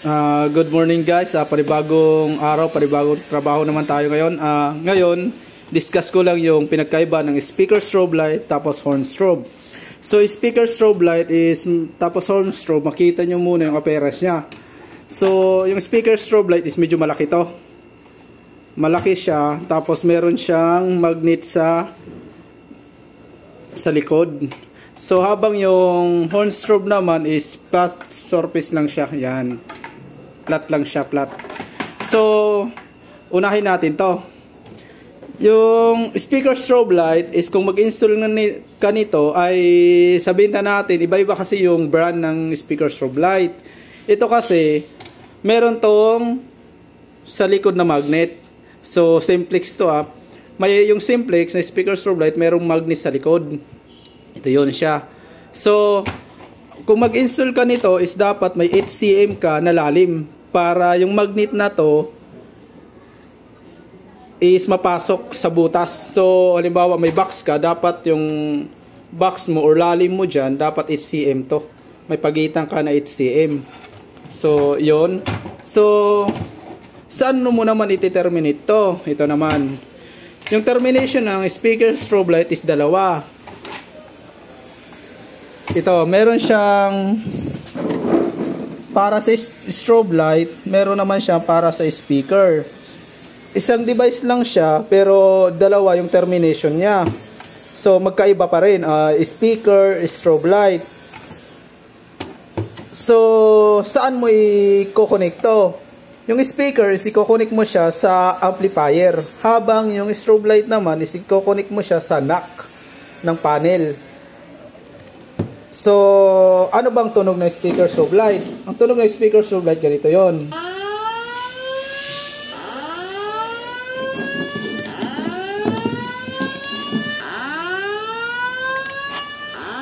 Good morning guys, panibagong araw, panibagong trabaho naman tayo ngayon. Ngayon, discuss ko lang yung pinagkaiba ng speaker strobe light tapos horn strobe. So speaker strobe light is tapos horn strobe, makita nyo muna yung appearance nya. So yung speaker strobe light is medyo malaki to. Malaki siya, tapos meron siyang magnet sa likod. So habang yung horn strobe naman is flat surface lang siya, yan. Flat lang siya, flat. So, unahin natin to. Yung speaker strobe light is kung mag-install ka nito ay sabihin na natin, iba-iba kasi yung brand ng speaker strobe light. Ito kasi, meron tong sa likod na magnet. So, simplex to May yung simplex na speaker strobe light, merong magnet sa likod. Ito yun siya. So, kung mag-install ka nito is dapat may 8 cm ka na lalim para yung magnet na to is mapasok sa butas. So halimbawa may box ka, dapat yung box mo or lalim mo dyan dapat 8 cm to. May pagitan ka na 8 cm. So yon. So saan mo naman i-terminate to? Ito naman. Yung termination ng speaker strobe light is dalawa. Ito, meron siyang para sa strobe light, meron naman siya para sa speaker. Isang device lang siya, pero dalawa yung termination niya. So, magkaiba pa rin. Speaker, strobe light. So, saan mo i-connect to? Yung speaker, i-connect mo siya sa amplifier. Habang yung strobe light naman, i-connect mo siya sa knock ng panel. So, ano bang tunog ng speaker strobe light? Ang tunog ng speaker strobe light, ganito yon.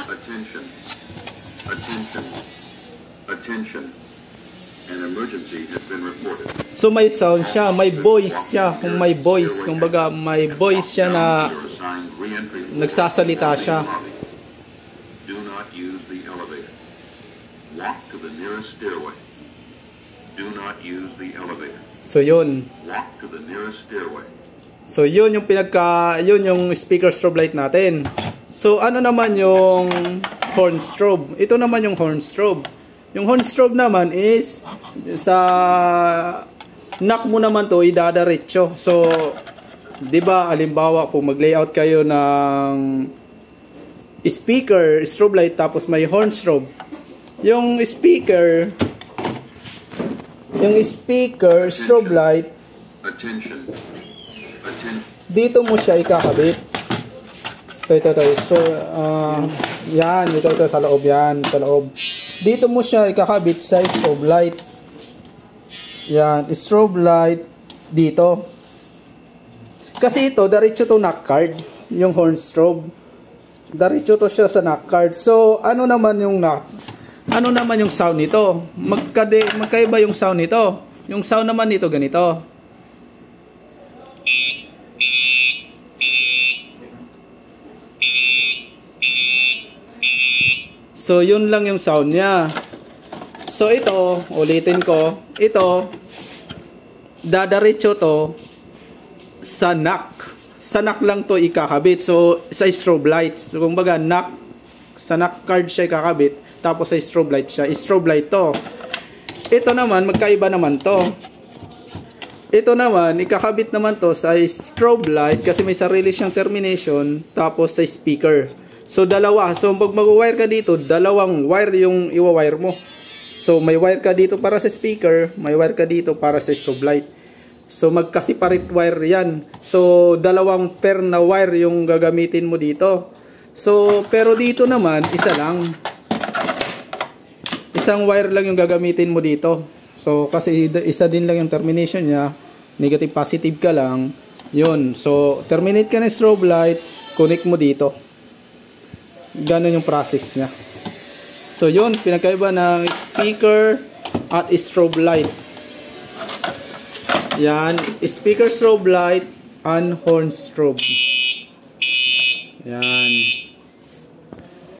Attention. Attention. Attention. An emergency has been reported. So, may sound siya, may voice siya. Kung may voice, kumbaga may voice siya na nagsasalita siya. Walk to the nearest stairway. Do not use the elevator. So yun. Walk to the nearest stairway. So yun yung yun yung speaker strobe light natin. So ano naman yung horn strobe? Ito naman yung horn strobe. Yung horn strobe naman is sa knock mo naman to idadaretso. So 'di ba, halimbawa kung mag-layout kayo ng speaker strobe light tapos may horn strobe. Yung speaker strobe light, dito mo siya ikakabit. Ito. So, yan, ito sa loob yan, sa loob. Dito mo siya ikakabit sa strobe light. Yan, strobe light dito. Kasi ito, diretso to knock card, yung horn strobe. Diretso to siya sa knock card. So, ano naman yung sound nito? Magkaiba yung sound nito. Yung sound naman nito ganito. So yun lang yung sound niya. So ito, ulitin ko, ito dadaretso to sa knock. Sa knock lang to ikakabit. So sa strobe light, so kumbaga knock, sa knock card siya ikakabit. Tapos sa strobe light siya. Strobe light to. Ito naman, magkaiba naman to. Ito naman, ikakabit naman to sa strobe light kasi may sarili siyang termination. Tapos sa speaker. So, dalawa. So, pag mag-wire ka dito, dalawang wire yung iwa-wire mo. So, may wire ka dito para sa speaker. May wire ka dito para sa strobe light. So, magka-separate wire yan. So, dalawang pair na wire yung gagamitin mo dito. So, pero dito naman, isa lang. Isang wire lang yung gagamitin mo dito. So, kasi isa din lang yung termination niya. Negative, positive ka lang. Yun. So, terminate ka ng strobe light. Connect mo dito. Ganon yung process niya. So, yun. Pinagkaiba ng speaker at strobe light. Yan. Speaker strobe light and horn strobe. Yan.